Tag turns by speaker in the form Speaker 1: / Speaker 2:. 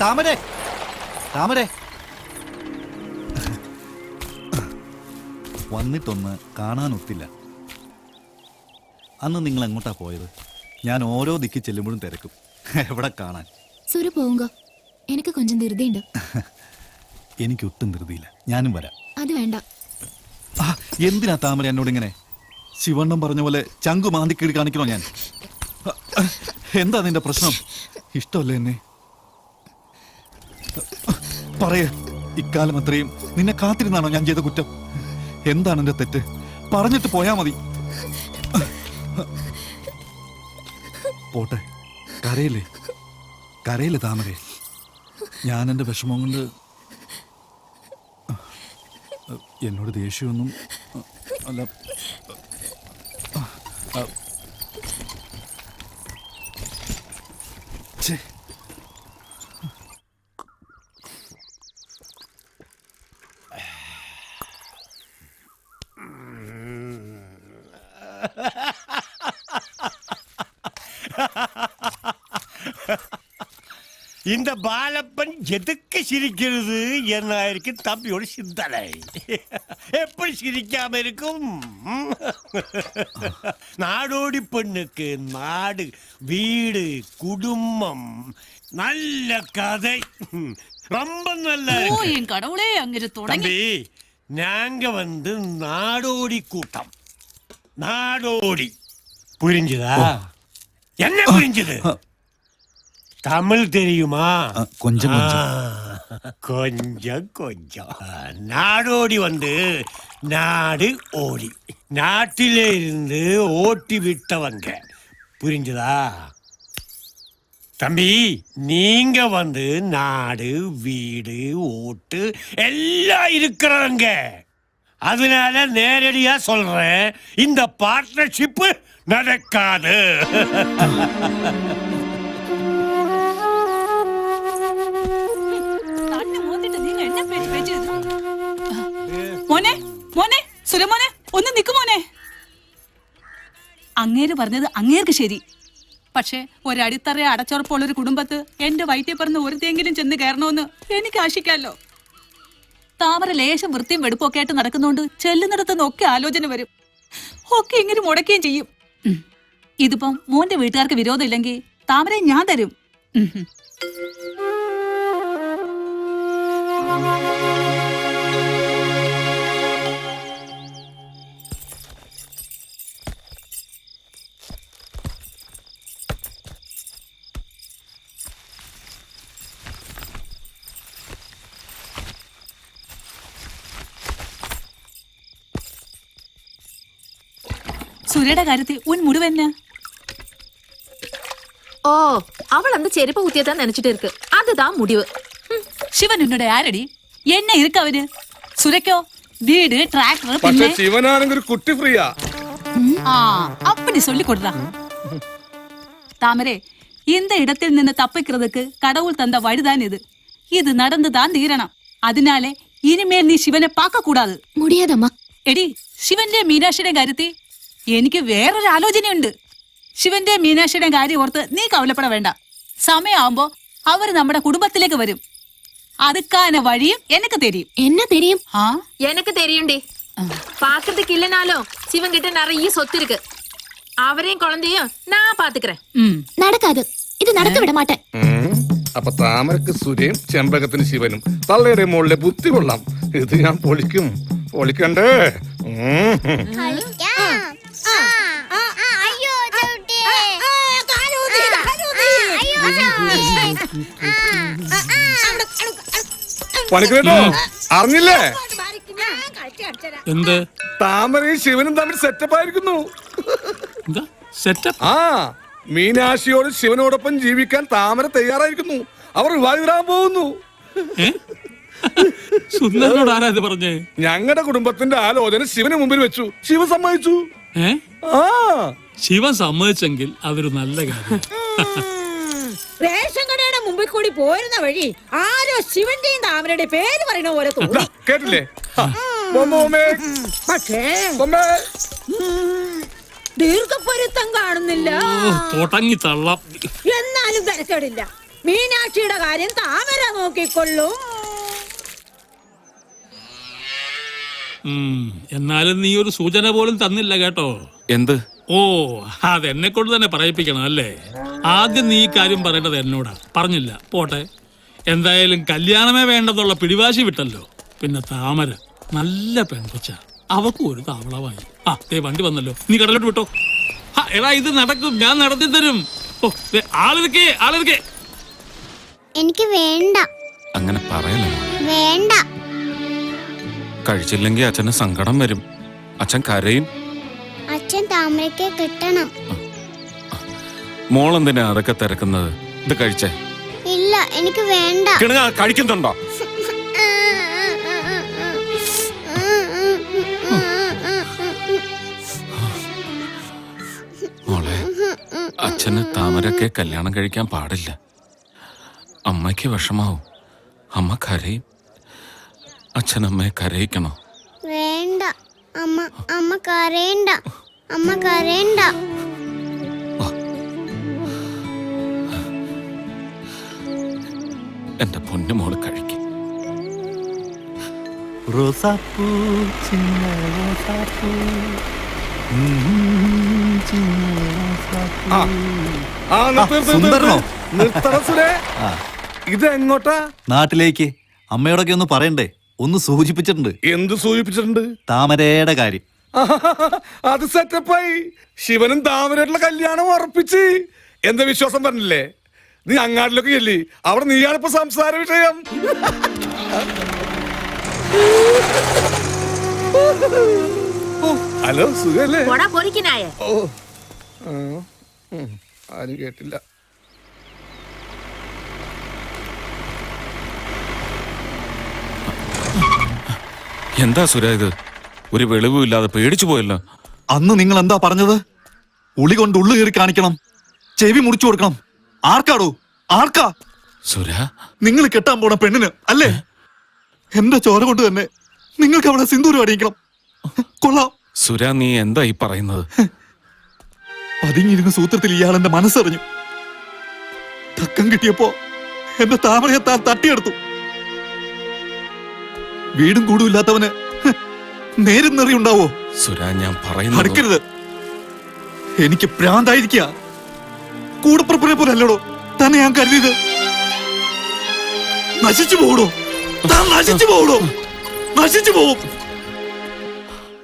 Speaker 1: താമരേ താമരേ വന്നിട്ടൊന്ന് കാണാനൊത്തില്ല. അന്ന് നിങ്ങൾ എങ്ങോട്ടാ പോയത്? ഞാൻ ഓരോ ദിക്കി ചെല്ലുമ്പോഴും തിരക്കും. എവിടെ കാണാൻ?
Speaker 2: സുര പോവുക, എനിക്ക് കൊഞ്ചം ധൃതിയുണ്ട്.
Speaker 1: എനിക്കൊട്ടും ധൃതിയില്ല, ഞാനും വരാം.
Speaker 2: അത് വേണ്ട.
Speaker 1: എന്തിനാ താമര എന്നോട് ഇങ്ങനെ? ശിവണ്ണം പറഞ്ഞ പോലെ ചങ്കു മാന്തിക്കീട് കാണിക്കണോ ഞാൻ? എന്താ നിന്റെ പ്രശ്നം? ഇഷ്ടമല്ലേ എന്നെ? പറയേ, ഇക്കാലം അത്രയും നിന്നെ കാത്തിരുന്നാണോ ഞാൻ ചെയ്ത കുറ്റം? എന്താണ് എന്റെ തെറ്റ്? പറഞ്ഞിട്ട് പോയാ മതി. പോട്ടെ, കരയില്ലേ കരയില്ലേ താമരേ. ഞാൻ എൻ്റെ വിഷമം കൊണ്ട് എന്നോട് ദേഷ്യമൊന്നും അല്ല.
Speaker 3: இந்த பாலப்பன் எதுக்கு சிரிக்கிறது என்ன தம்பியோட சிந்தனை. எப்படி சிரிக்காம இருக்கும்? நாடோடி பெண்ணுக்கு நாடு, வீடு, குடும்பம், நல்ல கதை, ரொம்ப நல்லா
Speaker 4: என் கடவுளே. அங்கிருந்து தொடங்கி
Speaker 3: தம்பி, நாங்க நாடோடி கூட்டம். நாடோடி புரிஞ்சுதா? என்ன புரிஞ்சுது? தமிழ் தெரியுமா?
Speaker 1: கொஞ்சம்
Speaker 3: கொஞ்சம் கொஞ்சம். நாடோடி நாடு ஓடி, நாட்டிலே இருந்து ஓட்டி விட்டவங்க. புரிஞ்சுதா தம்பி? நீங்க நாடு, வீடு, ஓட்டு எல்லாம் இருக்கிறவங்க. அதனால நேரடியா சொல்றேன், இந்த பார்ட்னர்ஷிப் நடக்காது.
Speaker 4: മോനെ മോനെ സുരമോനെ, ഒന്ന് നിക്ക് മോനെ. അങ്ങേര് പറഞ്ഞത് അങ്ങേർക്ക് ശരി. പക്ഷെ ഒരടിത്തറ അടച്ചുറപ്പുള്ളൊരു കുടുംബത്ത് എന്റെ വയറ്റിൽ പറഞ്ഞ ഒരുതെങ്കിലും ചെന്ന് കയറണമെന്ന് എനിക്ക് ആശിക്കാമല്ലോ. താമര ലേശം വൃത്തിയും വെടുപ്പൊക്കെ ആയിട്ട് നടക്കുന്നോണ്ട് ചെല്ലുന്നിടത്തുനിന്നൊക്കെ ആലോചന വരും. ഒക്കെ ഇങ്ങനെ മുടക്കുകയും ചെയ്യും. ഇതിപ്പം മോന്റെ വീട്ടുകാർക്ക് വിരോധം ഇല്ലെങ്കിൽ താമരയെ ഞാൻ തരും. സുരയുടെ കാര്യത്തിൽ ഉൻ മുഴുവന്ന.
Speaker 2: ഓ, അവൾ அந்த ചെരുപ്പ് കുത്തിയதான் നനച്ചിട്ട് ഇருக்கு. அதுதான் முடிவு.
Speaker 4: ശിവൻ ഉന്നോട് ആരടി? എന്നെ ഇருக்கு അവന്. സുരക്കോ വീട്, ട്രാക്ടർ,
Speaker 5: പിന്നെ ശിവനാണെങ്കിൽ കുട്ടി ഫ്രീയാ.
Speaker 4: அப்படி சொல்லி கொடுறா. தாமரே, இந்த இடத்தில் നിന്ന് தப்பிக்கிறதுக்கு கடவுள் தந்த வழிதான் இது. இது நடந்துதான் தீரணும். அதனால இனிமேல் நீ சிவனை பார்க்க கூடாது.
Speaker 2: முடியாதம்மா.
Speaker 4: എടി, ശിവന്റെ മീനാക്ഷിയുടെ കാര്യത്തിൽ എനിക്ക് വേറൊരു ആലോചനയുണ്ട്. ശിവന്റെ മീനാക്ഷിയുടെ കാര്യം ഓർത്ത് നീ കവലപ്പെട വേണ്ട. സമയമാകുമ്പോ അവര് നമ്മുടെ കുടുംബത്തിലേക്ക് വരും. அதுக்கான வழியும் எனக்கு தெரியும்.
Speaker 2: என்ன தெரியும்?
Speaker 6: எனக்கு தெரியும்டி. பாக்குறதுக்கு இல்லனாலும் சிவன் கிட்ட நிறைய சொத்து இருக்கு. அவரையும் குழந்தையும் நான் பாத்துக்கிறேன்.
Speaker 2: நடக்காது. இது நடக்க விட மாட்டேன்.
Speaker 5: അപ്പൊ താമരക്ക് സുരയും ചെമ്പകത്തിന് ശിവനും തള്ളയുടെ മുകളിലെ ബുദ്ധി കൊള്ളാം. ഇത് ഞാൻ പൊളിക്കണ്ടേ? പണിക്കോ അറിഞ്ഞില്ലേ?
Speaker 7: എന്ത്
Speaker 5: താമരയും ശിവനും തമ്മിൽ സെറ്റപ്പ് ആയിരിക്കുന്നു.
Speaker 7: എന്താ സെറ്റപ്പ്?
Speaker 5: ആ, മീനാക്ഷിയോട് ശിവനോടൊപ്പം ജീവിക്കാൻ താമര തയ്യാറായിരിക്കുന്നു. അവർ വിവാഹിതരാൻ പോകുന്നു.
Speaker 7: സുന്ദരനോട് ആരാ ഇത് പറഞ്ഞേ?
Speaker 5: ഞങ്ങളുടെ കുടുംബത്തിന്റെ ആലോചന ശിവന് മുമ്പിൽ വെച്ചു. ശിവൻ സമ്മതിച്ചു. ആ,
Speaker 7: ശിവൻ സമ്മതിച്ചെങ്കിൽ അതൊരു നല്ല കാര്യം.
Speaker 8: റേഷൻ കടയുടെ മുമ്പിൽ കൂടി പോരുന്ന വഴി ആരോ ശിവന്റെയും താമരയുടെ പേര് പറയണ പോലെ
Speaker 5: ദാ,
Speaker 8: തോന്നി.
Speaker 5: കേട്ടില്ലേ? ബൊമ്മേ,
Speaker 8: പക്ഷേ
Speaker 5: ബൊമ്മേ.
Speaker 8: ദീർഘപ്പൊരുത്തം കാണുന്നില്ല.
Speaker 7: തുടങ്ങി തള്ളാം.
Speaker 8: എന്നാലും തരക്കേടില്ല. മീനാക്ഷിയുടെ കാര്യം താമര നോക്കിക്കൊള്ളും.
Speaker 7: എന്നാലും നീ ഒരു സൂചന പോലും തന്നില്ല കേട്ടോ.
Speaker 1: എന്ത്?
Speaker 7: ഓ, അതെന്നെ കൊണ്ട് തന്നെ പറയിപ്പിക്കണം അല്ലേ? ആദ്യം നീ ഈ കാര്യം പറയേണ്ടത് എന്നോടാ, പറഞ്ഞില്ല. പോട്ടെ, എന്തായാലും കല്യാണമേ വേണ്ടെന്നുള്ള പിടിവാശി വിട്ടല്ലോ. പിന്നെ താമര നല്ല പെൺകൊച്ച, അവക്കും ഒരു താവളമായി. ആ, ദേ വണ്ടി വന്നല്ലോ, നീ കടലോട്ട് വിട്ടോ. എടാ, ഇത് നടക്കും, ഞാൻ നടത്തി തരും. ഓ, ആളിരിക്കേ.
Speaker 9: എനിക്ക് വേണ്ട.
Speaker 10: അങ്ങനെ പറയല്ലേ.
Speaker 9: വേണ്ട.
Speaker 10: കഴിച്ചില്ലെങ്കിൽ അച്ഛന് സങ്കടം വരും. അച്ഛൻ കരയും.
Speaker 9: അച്ഛൻ താമരയ്ക്ക് കിട്ടണം.
Speaker 10: മോളെന്തിനാ അതൊക്കെ തിരക്കുന്നത്? ഇത് കഴിച്ചേ.
Speaker 9: ഇല്ല, എനിക്ക് വേണ്ട.
Speaker 10: കഴിക്കുന്നുണ്ടോ? മോളെ, അച്ഛന് താമരക്കെ കല്യാണം കഴിക്കാൻ പാടില്ല. അമ്മയ്ക്ക് വിഷമാവും. അമ്മ കരയും. അച്ഛനമ്മയെ കരയിക്കണോ?
Speaker 9: വേണ്ട. അമ്മ കരയണ്ട. അമ്മ കരയണ്ട.
Speaker 10: എന്റെ പൊന്നു മോള് കഴിക്കും.
Speaker 1: റോസാപ്പൂ, ചിന്ന റോസാപ്പൂ, ചിന്ന റോസാപ്പൂ.
Speaker 5: ആ,
Speaker 1: സുന്ദരനോ?
Speaker 5: നിർത്തണ സുരേ. ഇത് എങ്ങോട്ടാ?
Speaker 1: നാട്ടിലേക്ക്. അമ്മയോടൊക്കെ ഒന്ന് പറയണ്ടേ? ഒന്ന് സൂചിപ്പിച്ചിട്ടുണ്ട്.
Speaker 5: എന്ത് സൂചിപ്പിച്ചിട്ടുണ്ട്?
Speaker 1: താമരയുടെ കാര്യം.
Speaker 5: അത് സെറ്റപ്പായി. ശിവനും താമരയായിട്ടുള്ള കല്യാണം ഉറപ്പിച്ച്. എന്താ വിശ്വാസം പറഞ്ഞില്ലേ? നീ അങ്ങാടിലൊക്കെ ചെല്ലി. അവിടെ നീയാണിപ്പോ സംസാര വിഷയം. ഹലോ, സുഖല്ലേ?
Speaker 6: പോടാ പൊരിക്കനായ.
Speaker 5: ഓ, ആരും കേട്ടില്ല.
Speaker 10: എന്താ സുര ഇത്? ഒരു വെളിവും ഇല്ലാതെ പേടിച്ചു പോയല്ലോ.
Speaker 1: അന്ന് നിങ്ങൾ എന്താ പറഞ്ഞത്? ഉളി കൊണ്ട് ഉള്ളു കയറി കാണിക്കണം, ചെവി മുറിച്ചു കൊടുക്കണം. ആർക്കാടോ? ആർക്കാ?
Speaker 10: സുര,
Speaker 1: നിങ്ങൾ കെട്ടാൻ പോണ പെണ്ണിന് അല്ലേ? എന്റെ ചോര കൊണ്ട് തന്നെ നിങ്ങൾക്ക് അവിടെ സിന്ദൂരം അടിയിക്കണം. കൊള്ളാം.
Speaker 10: സുര, നീ എന്താ ഈ പറയുന്നത്?
Speaker 1: പതുങ്ങിയിരുന്ന സൂത്രത്തിൽ ഇയാളെന്റെ മനസ്സറിഞ്ഞു. തക്കം കിട്ടിയപ്പോ എന്റെ താമരയെ താൻ തട്ടിയെടുത്തു. വീടും കൂടും ഇല്ലാത്തവന് നേരും നെറിയുണ്ടാവോ?
Speaker 10: സുര, ഞാൻ പറയുന്നത്
Speaker 1: അടുക്കരുത്. എനിക്ക് ഭ്രാന്തായിരിക്കുക. കൂടപ്പുറപ്പിനെ പോലെ അല്ലടോ തന്നെ ഞാൻ കരുതിയത്. നശിച്ചു പോകടോ, താൻ നശിച്ചു പോകടോ, നശിച്ചു പോവും.